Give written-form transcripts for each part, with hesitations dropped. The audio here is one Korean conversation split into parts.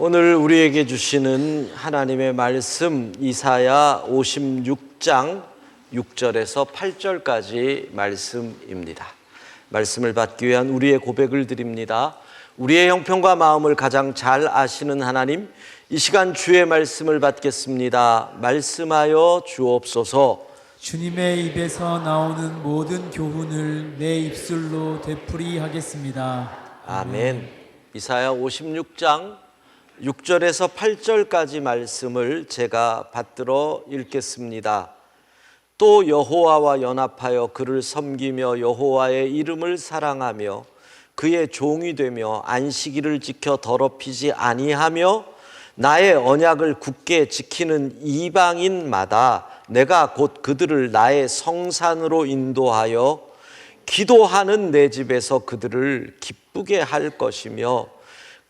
오늘 우리에게 주시는 하나님의 말씀 이사야 56장 6절에서 8절까지 말씀입니다. 말씀을 받기 위한 우리의 고백을 드립니다. 우리의 형편과 마음을 가장 잘 아시는 하나님, 이 시간 주의 말씀을 받겠습니다. 말씀하여 주옵소서. 주님의 입에서 나오는 모든 교훈을 내 입술로 되풀이하겠습니다. 아멘. 이사야 56장 6절에서 8절까지 말씀을 제가 받들어 읽겠습니다. 또 여호와와 연합하여 그를 섬기며 여호와의 이름을 사랑하며 그의 종이 되며 안식일을 지켜 더럽히지 아니하며 나의 언약을 굳게 지키는 이방인마다 내가 곧 그들을 나의 성산으로 인도하여 기도하는 내 집에서 그들을 기쁘게 할 것이며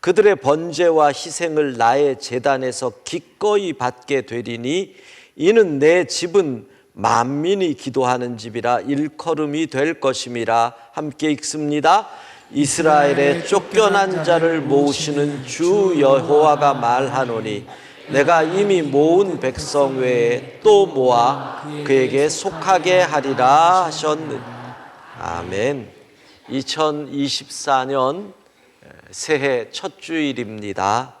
그들의 번제와 희생을 나의 제단에서 기꺼이 받게 되리니 이는 내 집은 만민이 기도하는 집이라 일컬음이 될 것임이라. 함께 읽습니다. 이스라엘의 쫓겨난 자를 모으시는 주 여호와가 말하노니 내가 이미 모은 백성 외에 또 모아 그에게 속하게 하리라 하셨느니. 아멘. 2024년 새해 첫 주일입니다.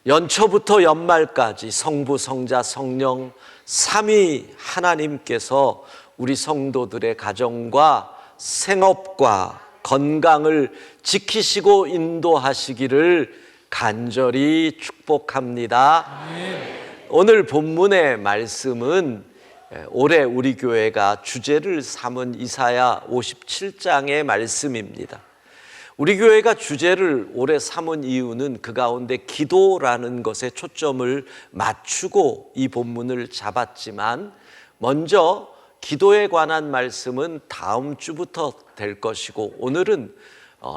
연초부터 연말까지 성부, 성자, 성령 삼위 하나님께서 우리 성도들의 가정과 생업과 건강을 지키시고 인도하시기를 간절히 축복합니다. 오늘 본문의 말씀은 올해 우리 교회가 주제를 삼은 이사야 57장의 말씀입니다. 우리 교회가 주제를 올해 삼은 이유는 그 가운데 기도라는 것에 초점을 맞추고 이 본문을 잡았지만, 먼저 기도에 관한 말씀은 다음 주부터 될 것이고, 오늘은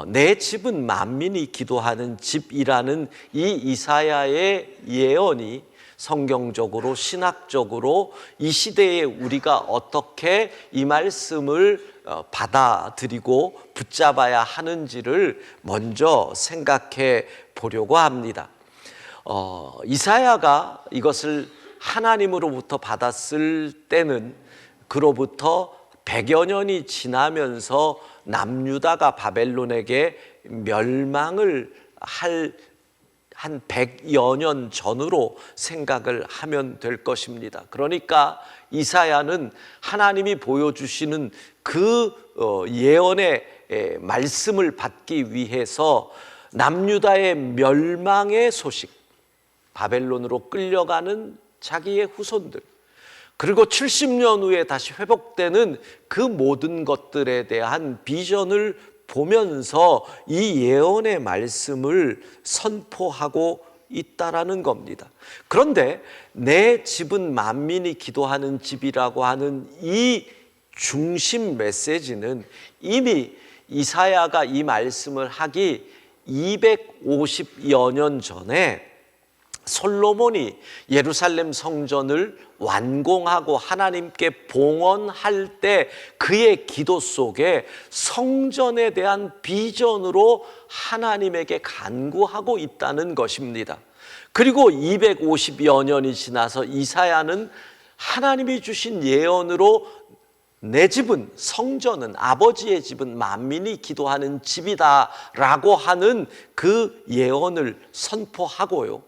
내 집은 만민이 기도하는 집이라는 이 이사야의 예언이 성경적으로 신학적으로 이 시대에 우리가 어떻게 이 말씀을 받아들이고 붙잡아야 하는지를 먼저 생각해 보려고 합니다. 이사야가 이것을 하나님으로부터 받았을 때는 그로부터 100여 년이 지나면서 남유다가 바벨론에게 멸망을 할 한 100여 년 전으로 생각을 하면 될 것입니다. 그러니까 이사야는 하나님이 보여주시는 그 예언의 말씀을 받기 위해서 남유다의 멸망의 소식, 바벨론으로 끌려가는 자기의 후손들, 그리고 70년 후에 다시 회복되는 그 모든 것들에 대한 비전을 보면서 이 예언의 말씀을 선포하고 있다라는 겁니다. 그런데 내 집은 만민이 기도하는 집이라고 하는 이 중심 메시지는 이미 이사야가 이 말씀을 하기 250여 년 전에 솔로몬이 예루살렘 성전을 완공하고 하나님께 봉헌할 때 그의 기도 속에 성전에 대한 비전으로 하나님에게 간구하고 있다는 것입니다. 그리고 250여 년이 지나서 이사야는 하나님이 주신 예언으로 내 집은, 성전은, 아버지의 집은 만민이 기도하는 집이다라고 하는 그 예언을 선포하고요.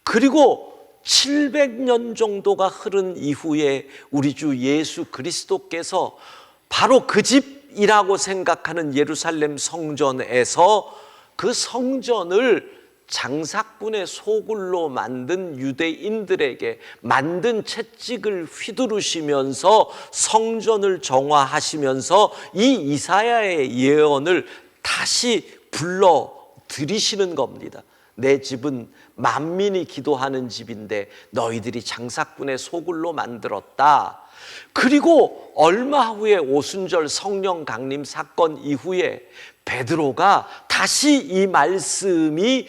그리고 700년 정도가 흐른 이후에 우리 주 예수 그리스도께서 바로 그 집이라고 생각하는 예루살렘 성전에서 그 성전을 장사꾼의 소굴로 만든 유대인들에게 만든 채찍을 휘두르시면서 성전을 정화하시면서 이 이사야의 예언을 다시 불러 들이시는 겁니다. 내 집은 만민이 기도하는 집인데 너희들이 장사꾼의 소굴로 만들었다. 그리고 얼마 후에 오순절 성령 강림 사건 이후에 베드로가 다시 이 말씀이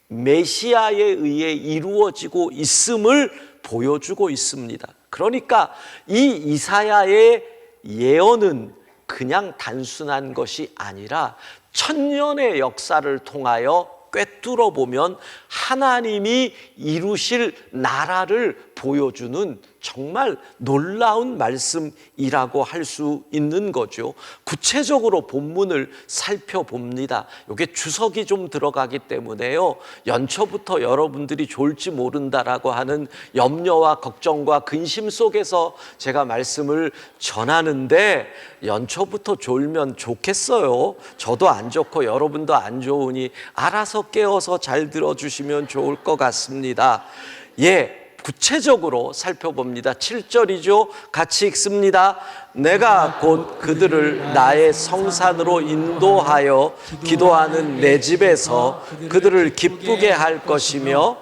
메시아에 의해 이루어지고 있음을 보여주고 있습니다. 그러니까 이 이사야의 예언은 그냥 단순한 것이 아니라 천년의 역사를 통하여 꿰뚫어 보면 하나님이 이루실 나라를 보여주는 정말 놀라운 말씀이라고 할 수 있는 거죠. 구체적으로 본문을 살펴봅니다. 이게 주석이 좀 들어가기 때문에요, 연초부터 여러분들이 졸지 모른다라고 하는 염려와 걱정과 근심 속에서 제가 말씀을 전하는데, 연초부터 졸면 좋겠어요. 저도 안 좋고 여러분도 안 좋으니 알아서 깨어서 잘 들어주시면 좋을 것 같습니다. 구체적으로 살펴봅니다. 7절이죠. 같이 읽습니다. 내가 곧 그들을 나의 성산으로 인도하여 기도하는 내 집에서 그들을 기쁘게 할 것이며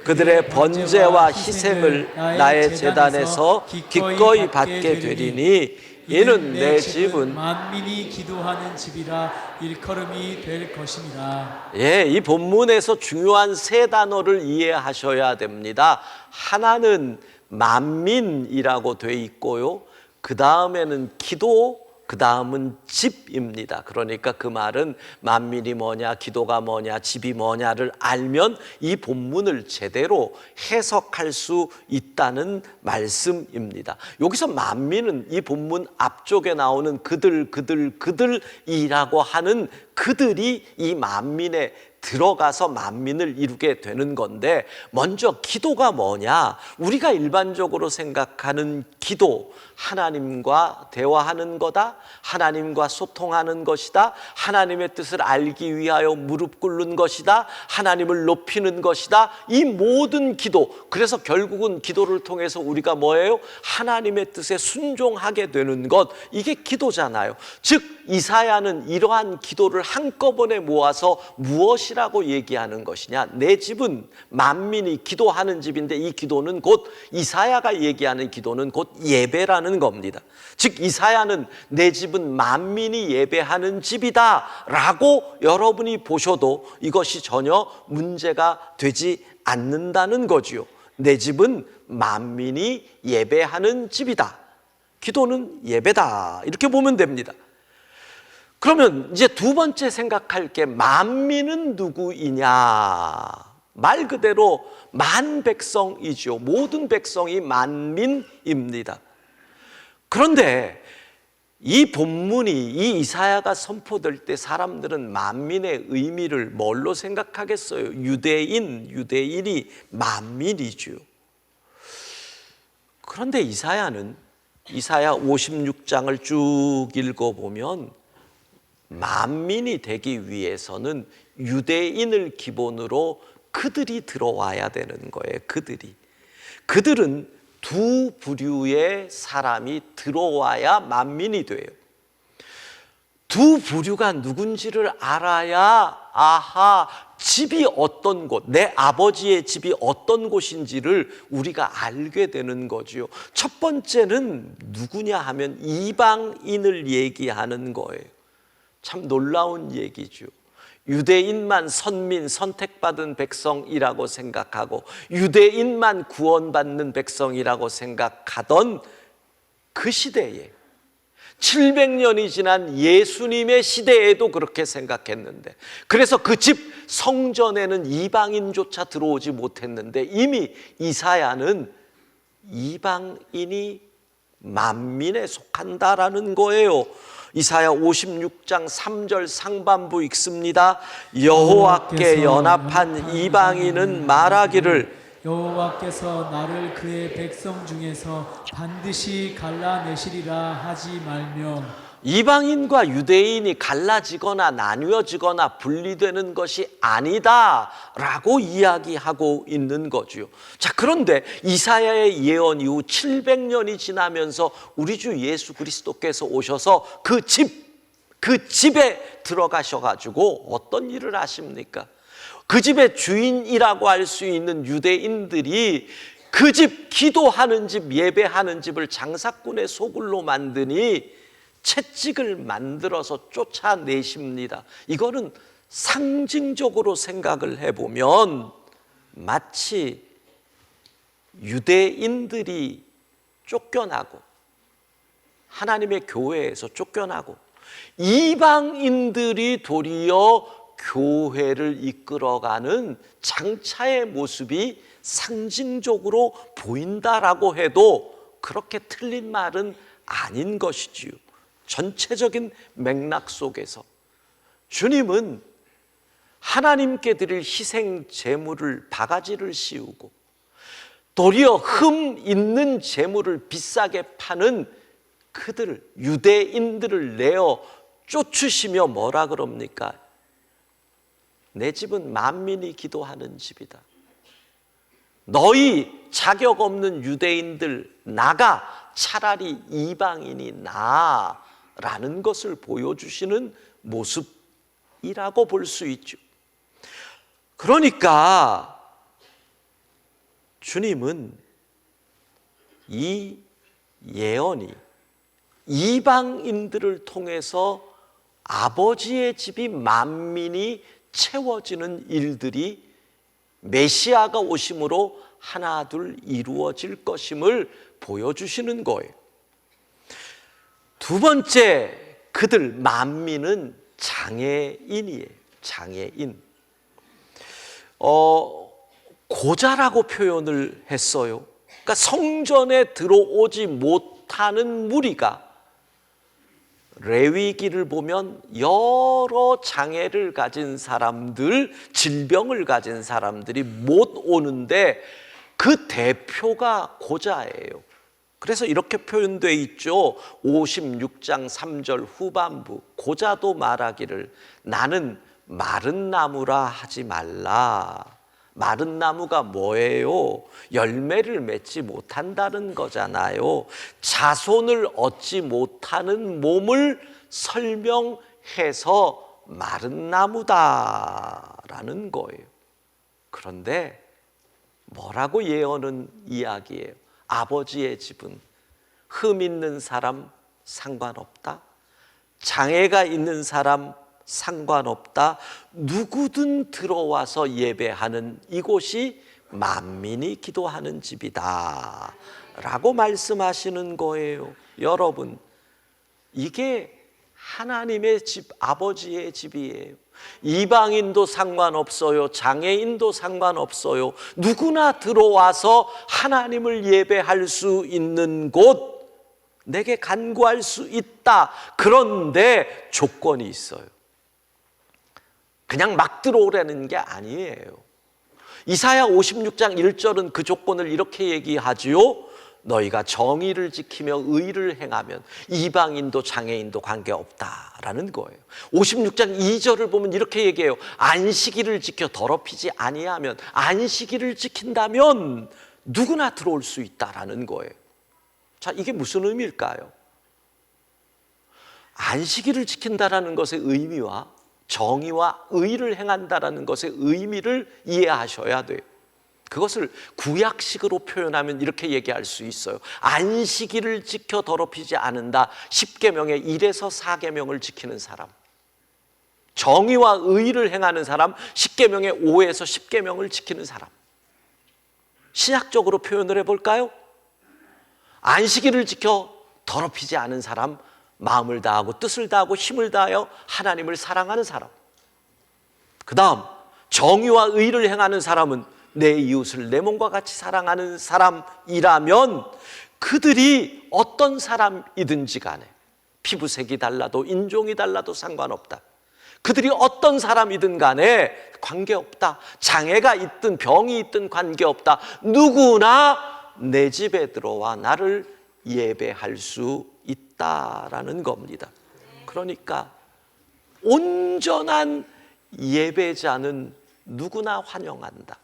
그들의 번제와 희생을 나의 제단에서 기꺼이 받게 되리니 이는 내 집은 만민이 기도하는 집이라 일컬음이 될 것입니다. 이 본문에서 중요한 세 단어를 이해하셔야 됩니다. 하나는 만민이라고 돼 있고요, 그 다음에는 기도, 그 다음은 집입니다. 그러니까 그 말은 만민이 뭐냐, 기도가 뭐냐, 집이 뭐냐를 알면 이 본문을 제대로 해석할 수 있다는 말씀입니다. 여기서 만민은 이 본문 앞쪽에 나오는 그들이라고 하는 그들이 이 만민에 들어가서 만민을 이루게 되는 건데, 먼저 기도가 뭐냐? 우리가 일반적으로 생각하는 기도, 하나님과 대화하는 거다, 하나님과 소통하는 것이다, 하나님의 뜻을 알기 위하여 무릎 꿇는 것이다, 하나님을 높이는 것이다. 이 모든 기도, 그래서 결국은 기도를 통해서 우리가 뭐예요? 하나님의 뜻에 순종하게 되는 것, 이게 기도잖아요. 즉 이사야는 이러한 기도를 한꺼번에 모아서 무엇이라고 얘기하는 것이냐? 내 집은 만민이 기도하는 집인데, 이 기도는 곧 이사야가 얘기하는 기도는 곧 예배라는 겁니다. 즉 이사야는 내 집은 만민이 예배하는 집이다 라고 여러분이 보셔도 이것이 전혀 문제가 되지 않는다는 거지요. 내 집은 만민이 예배하는 집이다, 기도는 예배다, 이렇게 보면 됩니다. 그러면 이제 두 번째 생각할 게, 만민은 누구이냐? 말 그대로 만백성이죠. 모든 백성이 만민입니다. 그런데 이 본문이, 이 이사야가 선포될 때 사람들은 만민의 의미를 뭘로 생각하겠어요? 유대인이 만민이죠. 그런데 이사야는 이사야 56장을 쭉 읽어보면 만민이 되기 위해서는 유대인을 기본으로 그들이 들어와야 되는 거예요. 그들은 두 부류의 사람이 들어와야 만민이 돼요. 두 부류가 누군지를 알아야, 아하, 집이 어떤 곳, 내 아버지의 집이 어떤 곳인지를 우리가 알게 되는 거지요. 첫 번째는 누구냐 하면 이방인을 얘기하는 거예요. 참 놀라운 얘기죠. 유대인만 선민, 선택받은 백성이라고 생각하고 유대인만 구원받는 백성이라고 생각하던 그 시대에, 700년이 지난 예수님의 시대에도 그렇게 생각했는데, 그래서 그 집 성전에는 이방인조차 들어오지 못했는데, 이미 이사야는 이방인이 만민에 속한다라는 거예요. 이사야 56장 3절 상반부 읽습니다. 여호와께 연합한 이방인은 말하기를, 여호와께서 나를 그의 백성 중에서 반드시 갈라내시리라 하지 말며, 이방인과 유대인이 갈라지거나 나뉘어지거나 분리되는 것이 아니다 라고 이야기하고 있는 거죠. 자, 그런데 이사야의 예언 이후 700년이 지나면서 우리 주 예수 그리스도께서 오셔서 그 집에 들어가셔가지고 어떤 일을 하십니까? 그 집의 주인이라고 할 수 있는 유대인들이 그 집, 기도하는 집, 예배하는 집을 장사꾼의 소굴로 만드니 채찍을 만들어서 쫓아내십니다. 이거는 상징적으로 생각을 해보면 마치 유대인들이 쫓겨나고 하나님의 교회에서 쫓겨나고 이방인들이 도리어 교회를 이끌어가는 장차의 모습이 상징적으로 보인다라고 해도 그렇게 틀린 말은 아닌 것이지요. 전체적인 맥락 속에서 주님은 하나님께 드릴 희생 제물을 바가지를 씌우고 도리어 흠 있는 제물을 비싸게 파는 그들 유대인들을 내어 쫓으시며 뭐라 그럽니까? 내 집은 만민이 기도하는 집이다. 너희 자격 없는 유대인들 나가, 차라리 이방인이 나아라는 것을 보여주시는 모습이라고 볼 수 있죠. 그러니까 주님은 이 예언이 이방인들을 통해서 아버지의 집이 만민이 채워지는 일들이 메시아가 오심으로 하나 둘 이루어질 것임을 보여주시는 거예요. 두 번째, 그들 만민은 장애인이에요. 장애인. 고자라고 표현을 했어요. 그러니까 성전에 들어오지 못하는 무리가, 레위기를 보면 여러 장애를 가진 사람들, 질병을 가진 사람들이 못 오는데 그 대표가 고자예요. 그래서 이렇게 표현되어 있죠. 56장 3절 후반부, 고자도 말하기를 나는 마른 나무라 하지 말라. 마른 나무가 뭐예요? 열매를 맺지 못한다는 거잖아요. 자손을 얻지 못하는 몸을 설명해서 마른 나무다라는 거예요. 그런데 뭐라고 예언은 이야기해요? 아버지의 집은 흠 있는 사람 상관없다. 장애가 있는 사람 상관없다. 누구든 들어와서 예배하는 이곳이 만민이 기도하는 집이다 라고 말씀하시는 거예요. 여러분, 이게 하나님의 집, 아버지의 집이에요. 이방인도 상관없어요. 장애인도 상관없어요. 누구나 들어와서 하나님을 예배할 수 있는 곳, 내게 간구할 수 있다. 그런데 조건이 있어요. 그냥 막 들어오라는 게 아니에요. 이사야 56장 1절은 그 조건을 이렇게 얘기하지요. 너희가 정의를 지키며 의를 행하면 이방인도 장애인도 관계없다라는 거예요. 56장 2절을 보면 이렇게 얘기해요. 안식일을 지켜 더럽히지 아니하면, 안식일을 지킨다면 누구나 들어올 수 있다라는 거예요. 자, 이게 무슨 의미일까요? 안식일을 지킨다라는 것의 의미와 정의와 의를 행한다라는 것의 의미를 이해하셔야 돼요. 그것을 구약식으로 표현하면 이렇게 얘기할 수 있어요. 안식일을 지켜 더럽히지 않는다. 10계명의 1에서 4계명을 지키는 사람, 정의와 의를 행하는 사람, 10계명의 5에서 10계명을 지키는 사람. 신약적으로 표현을 해볼까요? 안식일을 지켜 더럽히지 않은 사람, 마음을 다하고 뜻을 다하고 힘을 다하여 하나님을 사랑하는 사람. 그 다음, 정의와 의를 행하는 사람은 내 이웃을 내 몸과 같이 사랑하는 사람이라면 그들이 어떤 사람이든지 간에 피부색이 달라도 인종이 달라도 상관없다. 그들이 어떤 사람이든 간에 관계없다. 장애가 있든 병이 있든 관계없다. 누구나 내 집에 들어와 나를 예배할 수 있다라는 겁니다. 그러니까 온전한 예배자는 누구나 환영한다.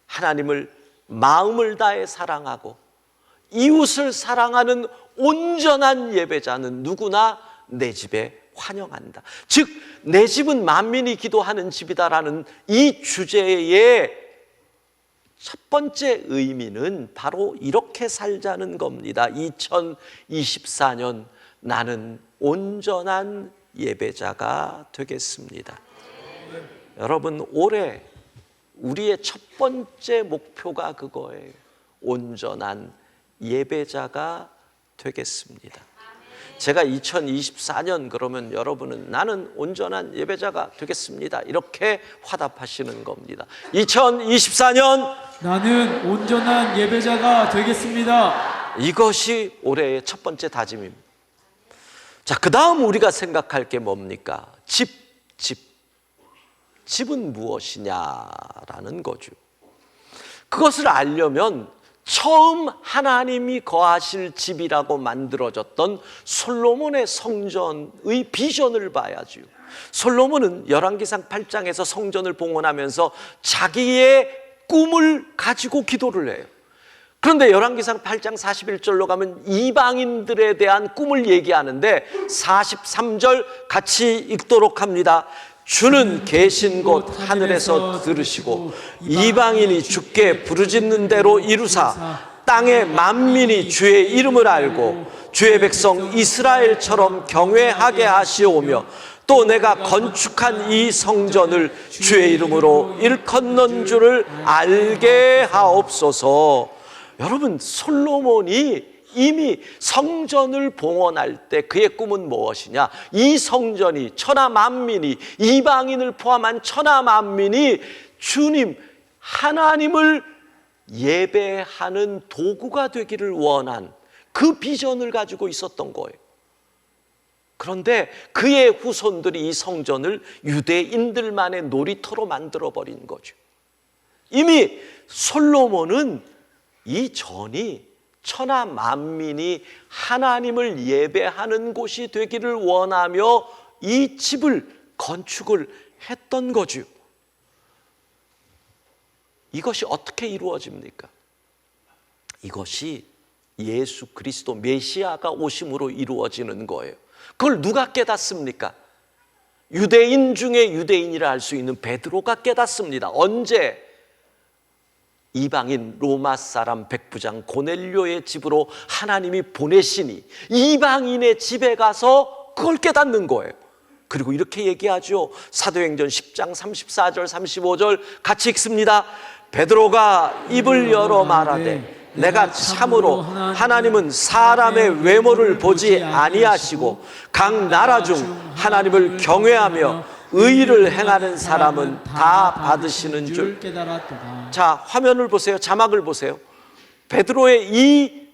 하나님을 마음을 다해 사랑하고 이웃을 사랑하는 온전한 예배자는 누구나 내 집에 환영한다. 즉, 내 집은 만민이 기도하는 집이다라는 이 주제의 첫 번째 의미는 바로 이렇게 살자는 겁니다. 2024년 나는 온전한 예배자가 되겠습니다. 여러분, 올해 우리의 첫 번째 목표가 그거예요. 온전한 예배자가 되겠습니다. 제가 2024년 그러면 여러분은 나는 온전한 예배자가 되겠습니다, 이렇게 화답하시는 겁니다. 2024년 나는 온전한 예배자가 되겠습니다. 이것이 올해의 첫 번째 다짐입니다. 자, 그 다음 우리가 생각할 게 뭡니까? 집은 무엇이냐라는 거죠. 그것을 알려면 처음 하나님이 거하실 집이라고 만들어졌던 솔로몬의 성전의 비전을 봐야죠. 솔로몬은 열왕기상 8장에서 성전을 봉헌하면서 자기의 꿈을 가지고 기도를 해요. 그런데 열왕기상 8장 41절로 가면 이방인들에 대한 꿈을 얘기하는데 43절 같이 읽도록 합니다. 주는 계신 곳 하늘에서 들으시고 이방인이 주께 부르짖는 대로 이루사 땅의 만민이 주의 이름을 알고 주의 백성 이스라엘처럼 경외하게 하시오며 또 내가 건축한 이 성전을 주의 이름으로 일컫는 줄을 알게 하옵소서. 여러분, 솔로몬이 이미 성전을 봉헌할 때 그의 꿈은 무엇이냐? 이 성전이 천하 만민이, 이방인을 포함한 천하 만민이 주님 하나님을 예배하는 도구가 되기를 원한 그 비전을 가지고 있었던 거예요. 그런데 그의 후손들이 이 성전을 유대인들만의 놀이터로 만들어버린 거죠. 이미 솔로몬은 이전이 천하 만민이 하나님을 예배하는 곳이 되기를 원하며 이 집을 건축을 했던 거죠. 이것이 어떻게 이루어집니까? 이것이 예수 그리스도 메시아가 오심으로 이루어지는 거예요. 그걸 누가 깨닫습니까? 유대인 중에 유대인이라 할 수 있는 베드로가 깨닫습니다. 언제? 이방인 로마 사람 백부장 고넬료의 집으로 하나님이 보내시니 이방인의 집에 가서 그걸 깨닫는 거예요. 그리고 이렇게 얘기하죠. 사도행전 10장 34절 35절 같이 읽습니다. 베드로가 입을 열어 말하되 내가 참으로 하나님은 사람의 외모를 보지 아니하시고 각 나라 중 하나님을 경외하며 의를 행하는 사람은 다 받으시는 줄 깨달았도다. 자, 화면을 보세요. 자막을 보세요. 베드로의 이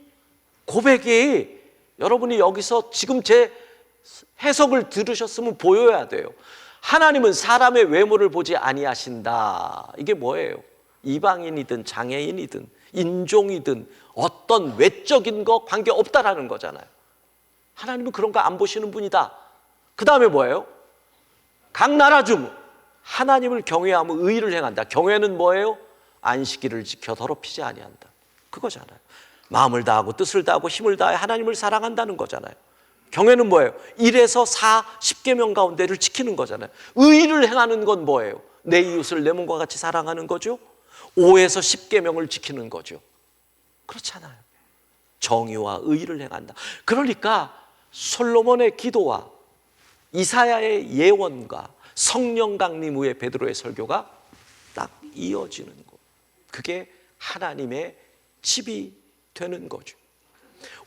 고백이 여러분이 여기서 지금 제 해석을 들으셨으면 보여야 돼요. 하나님은 사람의 외모를 보지 아니하신다. 이게 뭐예요? 이방인이든 장애인이든 인종이든 어떤 외적인 거 관계없다라는 거잖아요. 하나님은 그런 거 안 보시는 분이다. 그 다음에 뭐예요? 각 나라 중 하나님을 경외하며 의를 행한다. 경외는 뭐예요? 안식일을 지켜 더럽히지 아니한다. 그거잖아요. 마음을 다하고 뜻을 다하고 힘을 다해 하나님을 사랑한다는 거잖아요. 경외는 뭐예요? 1에서 4, 10계명 가운데를 지키는 거잖아요. 의를 행하는 건 뭐예요? 내 이웃을 내 몸과 같이 사랑하는 거죠. 5에서 10계명을 지키는 거죠. 그렇잖아요. 정의와 의를 행한다. 그러니까 솔로몬의 기도와 이사야의 예언과 성령 강림 후에 베드로의 설교가 딱 이어지는 것. 그게 하나님의 집이 되는 거죠.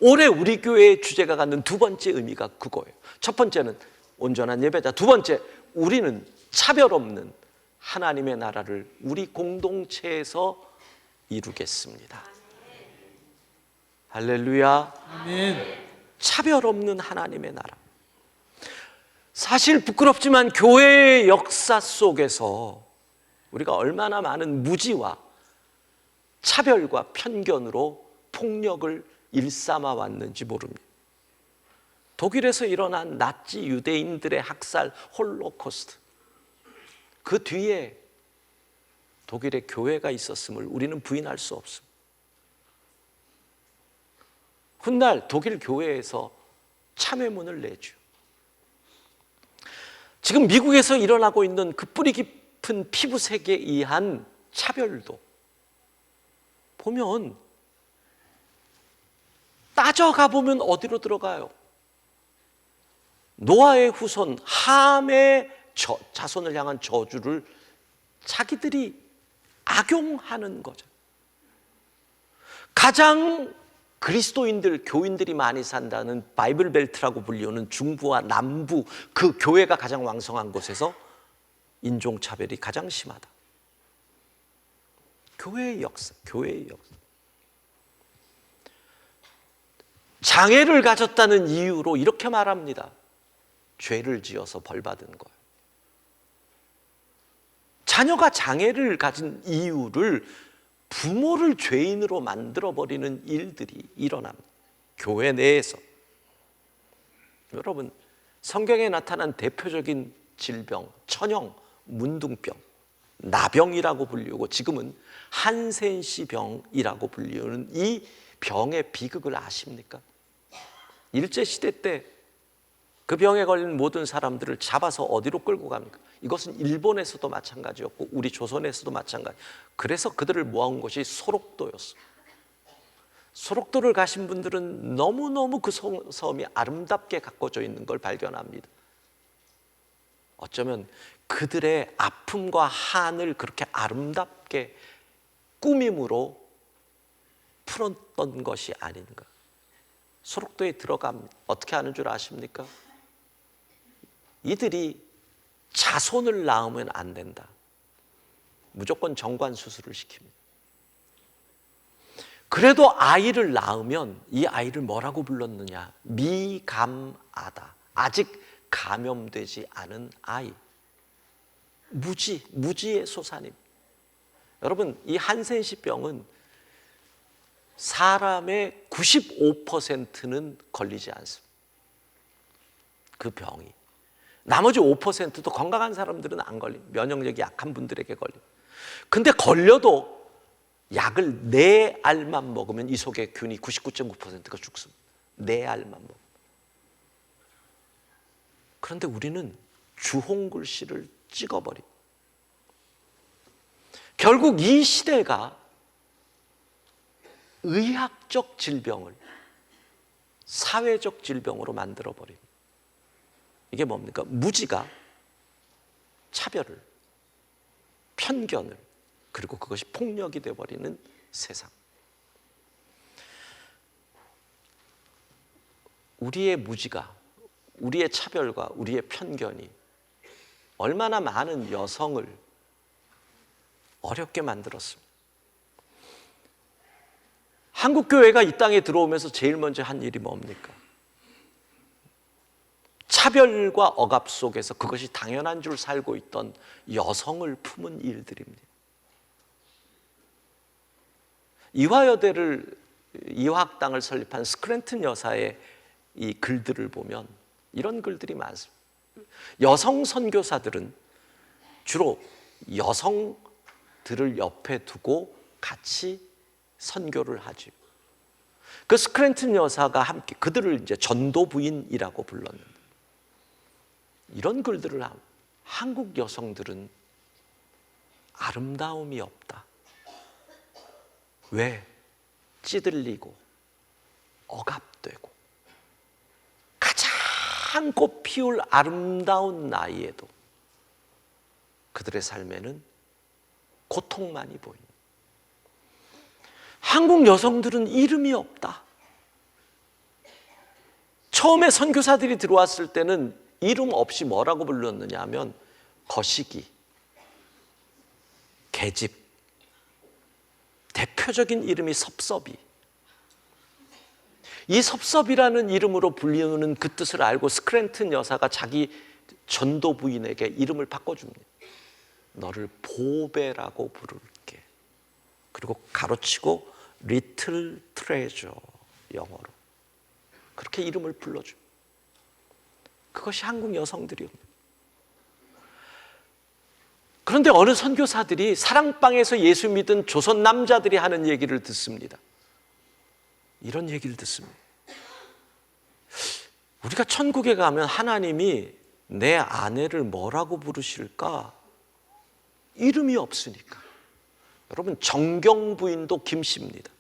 올해 우리 교회의 주제가 갖는 두 번째 의미가 그거예요. 첫 번째는 온전한 예배자. 두 번째, 우리는 차별 없는 하나님의 나라를 우리 공동체에서 이루겠습니다. 할렐루야. 아멘. 차별 없는 하나님의 나라. 사실 부끄럽지만 교회의 역사 속에서 우리가 얼마나 많은 무지와 차별과 편견으로 폭력을 일삼아 왔는지 모릅니다. 독일에서 일어난 나치 유대인들의 학살 홀로코스트, 그 뒤에 독일의 교회가 있었음을 우리는 부인할 수 없습니다. 훗날 독일 교회에서 참회문을 내죠. 지금 미국에서 일어나고 있는 그 뿌리 깊은 피부색에 의한 차별도 보면 따져가 보면 어디로 들어가요? 노아의 후손 함의 자손을 향한 저주를 자기들이 악용하는 거죠. 가장 그리스도인들, 교인들이 많이 산다는 바이블 벨트라고 불리우는 중부와 남부 그 교회가 가장 왕성한 곳에서 인종차별이 가장 심하다. 교회의 역사. 장애를 가졌다는 이유로 이렇게 말합니다. 죄를 지어서 벌 받은 거예요. 자녀가 장애를 가진 이유를 부모를 죄인으로 만들어버리는 일들이 일어납니다. 교회 내에서. 여러분, 성경에 나타난 대표적인 질병, 천형, 문둥병, 나병이라고 불리우고 지금은 한센시 병이라고 불리우는 이 병의 비극을 아십니까? 일제시대 때 그 병에 걸린 모든 사람들을 잡아서 어디로 끌고 갑니까? 이것은 일본에서도 마찬가지였고 우리 조선에서도 마찬가지. 그래서 그들을 모아온 것이 소록도였어요. 소록도를 가신 분들은 너무너무 그 섬이 아름답게 가꿔져 있는 걸 발견합니다. 어쩌면 그들의 아픔과 한을 그렇게 아름답게 꾸밈으로 풀었던 것이 아닌가. 소록도에 들어갑니다. 어떻게 하는 줄 아십니까? 이들이 자손을 낳으면 안 된다. 무조건 정관 수술을 시킵니다. 그래도 아이를 낳으면 이 아이를 뭐라고 불렀느냐? 미감아다. 아직 감염되지 않은 아이. 무지의 소산입니다. 여러분, 이 한센시병은 사람의 95%는 걸리지 않습니다. 그 병이. 나머지 5%도 건강한 사람들은 안 걸립니다. 면역력이 약한 분들에게 걸립니다. 근데 걸려도 약을 4알만 먹으면 이 속의 균이 99.9%가 죽습니다. 4알만 먹으면. 그런데 우리는 주홍글씨를 찍어버립니다. 결국 이 시대가 의학적 질병을 사회적 질병으로 만들어버립니다. 이게 뭡니까? 무지가 차별을, 편견을, 그리고 그것이 폭력이 되어버리는 세상. 우리의 무지가, 우리의 차별과 우리의 편견이 얼마나 많은 여성을 어렵게 만들었습니다. 한국교회가 이 땅에 들어오면서 제일 먼저 한 일이 뭡니까? 차별과 억압 속에서 그것이 당연한 줄 살고 있던 여성을 품은 일들입니다. 이화학당을 설립한 스크랜튼 여사의 이 글들을 보면 이런 글들이 많습니다. 여성 선교사들은 주로 여성들을 옆에 두고 같이 선교를 하죠. 그 스크랜튼 여사가 함께 그들을 이제 전도 부인이라고 불렀는데 이런 글들을 하면 한국 여성들은 아름다움이 없다. 왜? 찌들리고 억압되고 가장 꽃 피울 아름다운 나이에도 그들의 삶에는 고통만이 보입니다. 한국 여성들은 이름이 없다. 처음에 선교사들이 들어왔을 때는 이름 없이 뭐라고 불렀느냐 하면 거시기, 계집, 대표적인 이름이 섭섭이. 이 섭섭이라는 이름으로 불리우는 그 뜻을 알고 스크랜튼 여사가 자기 전도 부인에게 이름을 바꿔줍니다. 너를 보배라고 부를게. 그리고 가로치고 리틀 트레저, 영어로 그렇게 이름을 불러줍니다. 그것이 한국 여성들이옵니다. 그런데 어느 선교사들이 사랑방에서 예수 믿은 조선 남자들이 하는 얘기를 듣습니다. 이런 얘기를 듣습니다. 우리가 천국에 가면 하나님이 내 아내를 뭐라고 부르실까? 이름이 없으니까. 여러분, 정경 부인도 김씨입니다.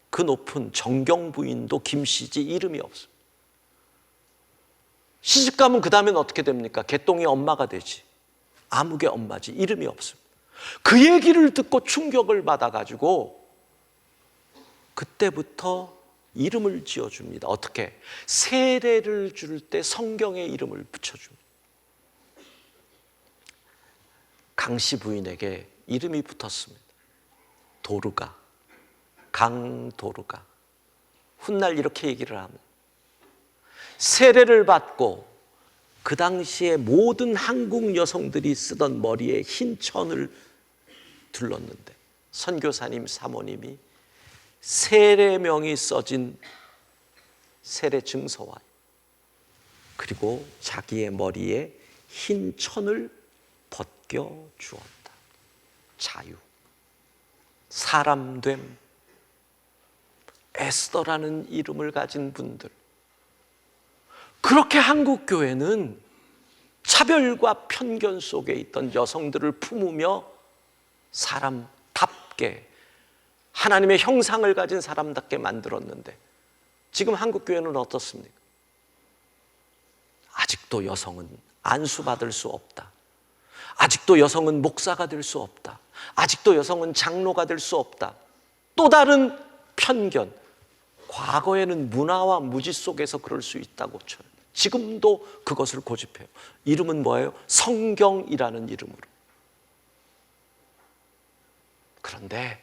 그 높은 정경 부인도 김씨지 이름이 없어요. 시집가면 그 다음엔 어떻게 됩니까? 개똥이 엄마가 되지. 아무개 엄마지. 이름이 없습니다. 그 얘기를 듣고 충격을 받아가지고 그때부터 이름을 지어줍니다. 어떻게? 세례를 줄 때 성경의 이름을 붙여줍니다. 강씨 부인에게 이름이 붙었습니다. 도르가, 강도르가. 훗날 이렇게 얘기를 합니다. 세례를 받고 그 당시에 모든 한국 여성들이 쓰던 머리에 흰 천을 둘렀는데 선교사님 사모님이 세례명이 써진 세례 증서와 그리고 자기의 머리에 흰 천을 벗겨 주었다. 자유, 사람됨, 에스더라는 이름을 가진 분들. 그렇게 한국 교회는 차별과 편견 속에 있던 여성들을 품으며 사람답게, 하나님의 형상을 가진 사람답게 만들었는데 지금 한국 교회는 어떻습니까? 아직도 여성은 안수받을 수 없다. 아직도 여성은 목사가 될 수 없다. 아직도 여성은 장로가 될 수 없다. 또 다른 편견. 과거에는 문화와 무지 속에서 그럴 수 있다고 쳐요. 지금도 그것을 고집해요. 이름은 뭐예요? 성경이라는 이름으로. 그런데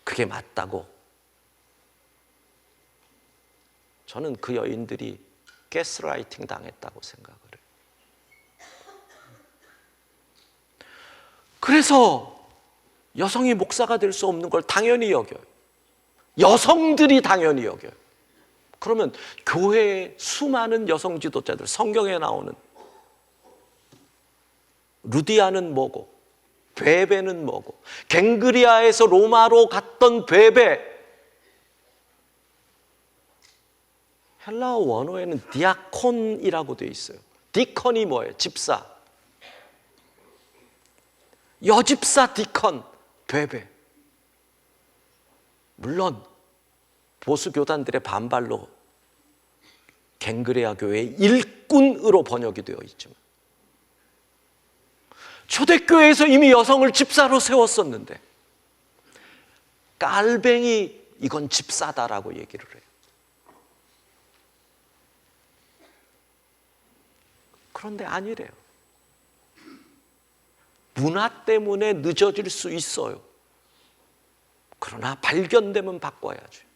그게 맞다고 저는 그 여인들이 가스라이팅 당했다고 생각을 해요. 그래서 여성이 목사가 될 수 없는 걸 당연히 여겨요. 여성들이 당연히 여겨요. 그러면 교회의 수많은 여성 지도자들, 성경에 나오는 루디아는 뭐고, 베베는 뭐고, 갱그리아에서 로마로 갔던 베베, 헬라어 원어에는 디아콘이라고 되어 있어요. 디컨이 뭐예요? 집사. 여집사 디컨, 베베. 물론 보수 교단들의 반발로 갱그레아 교회의 일꾼으로 번역이 되어 있지만 초대교회에서 이미 여성을 집사로 세웠었는데 깔뱅이 이건 집사다라고 얘기를 해요. 그런데 아니래요. 문화 때문에 늦어질 수 있어요. 그러나 발견되면 바꿔야죠.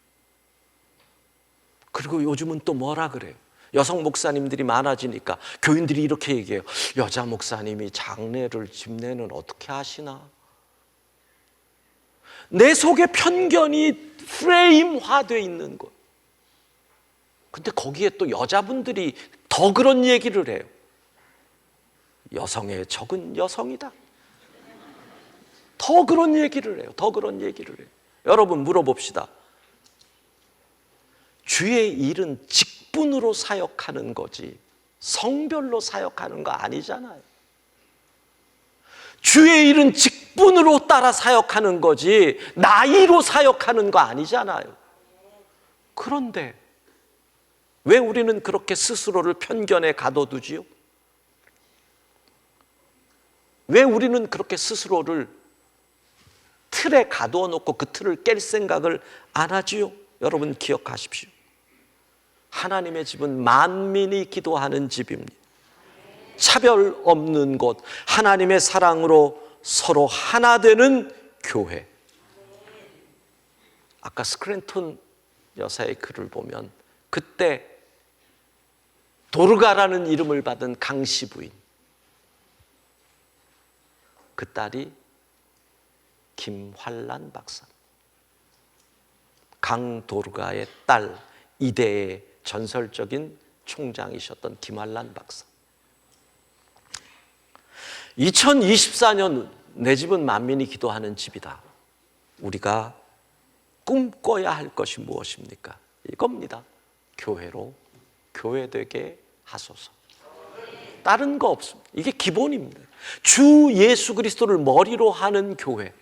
그리고 요즘은 또 뭐라 그래요? 여성 목사님들이 많아지니까 교인들이 이렇게 얘기해요. 여자 목사님이 장례를 집례는 어떻게 하시나? 내 속에 편견이 프레임화되어 있는 것. 근데 거기에 또 여자분들이 더 그런 얘기를 해요. 여성의 적은 여성이다. 더 그런 얘기를 해요. 더 그런 얘기를 해요. 여러분 물어봅시다. 주의 일은 직분으로 사역하는 거지 성별로 사역하는 거 아니잖아요. 주의 일은 직분으로 따라 사역하는 거지 나이로 사역하는 거 아니잖아요. 그런데 왜 우리는 그렇게 스스로를 편견에 가둬두지요? 왜 우리는 그렇게 스스로를 틀에 가두어 놓고 그 틀을 깰 생각을 안 하지요? 여러분 기억하십시오. 하나님의 집은 만민이 기도하는 집입니다. 차별 없는 곳, 하나님의 사랑으로 서로 하나 되는 교회. 아까 스크랜턴 여사의 글을 보면 그때 도르가라는 이름을 받은 강씨 부인, 그 딸이 김환란 박사, 강도르가의 딸, 이대의 전설적인 총장이셨던 김환란 박사. 2024년 내 집은 만민이 기도하는 집이다. 우리가 꿈꿔야 할 것이 무엇입니까? 이겁니다. 교회로 교회되게 하소서. 다른 거 없습니다. 이게 기본입니다. 주 예수 그리스도를 머리로 하는 교회.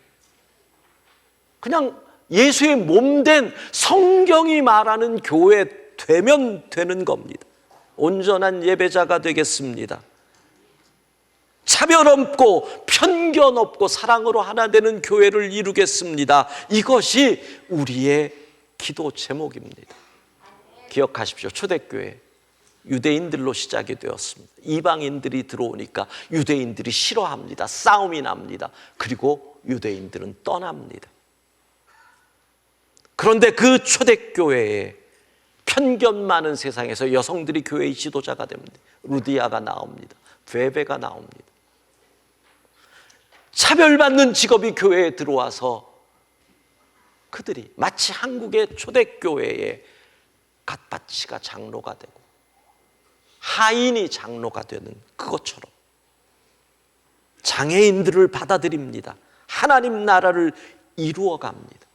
그냥 예수의 몸된 성경이 말하는 교회 되면 되는 겁니다. 온전한 예배자가 되겠습니다. 차별 없고 편견 없고 사랑으로 하나 되는 교회를 이루겠습니다. 이것이 우리의 기도 제목입니다. 기억하십시오. 초대교회 유대인들로 시작이 되었습니다. 이방인들이 들어오니까 유대인들이 싫어합니다. 싸움이 납니다. 그리고 유대인들은 떠납니다. 그런데 그 초대교회에 편견 많은 세상에서 여성들이 교회의 지도자가 됩니다. 루디아가 나옵니다. 베베가 나옵니다. 차별받는 직업이 교회에 들어와서 그들이 마치 한국의 초대교회에 갓바치가 장로가 되고 하인이 장로가 되는 그것처럼 장애인들을 받아들입니다. 하나님 나라를 이루어갑니다.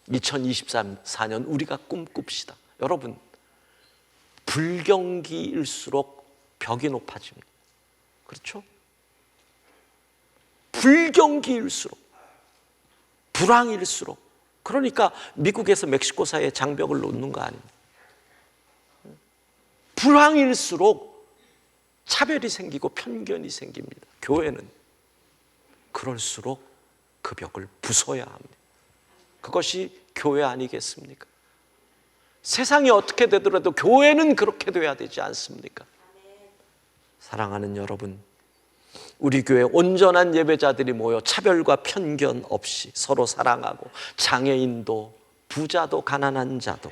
2024년 우리가 꿈꿉시다. 여러분, 불경기일수록 벽이 높아집니다. 그렇죠? 불경기일수록, 불황일수록. 그러니까 미국에서 멕시코 사이에 장벽을 놓는 거 아닙니까? 불황일수록 차별이 생기고 편견이 생깁니다. 교회는 그럴수록 그 벽을 부숴야 합니다. 그것이 교회 아니겠습니까? 세상이 어떻게 되더라도 교회는 그렇게 돼야 되지 않습니까? 사랑하는 여러분, 우리 교회 온전한 예배자들이 모여 차별과 편견 없이 서로 사랑하고 장애인도 부자도 가난한 자도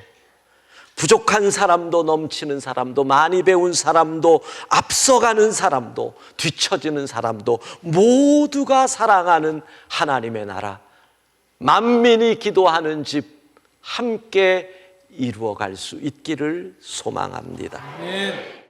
부족한 사람도 넘치는 사람도 많이 배운 사람도 앞서가는 사람도 뒤처지는 사람도 모두가 사랑하는 하나님의 나라, 만민이 기도하는 집 함께 이루어갈 수 있기를 소망합니다. 아멘.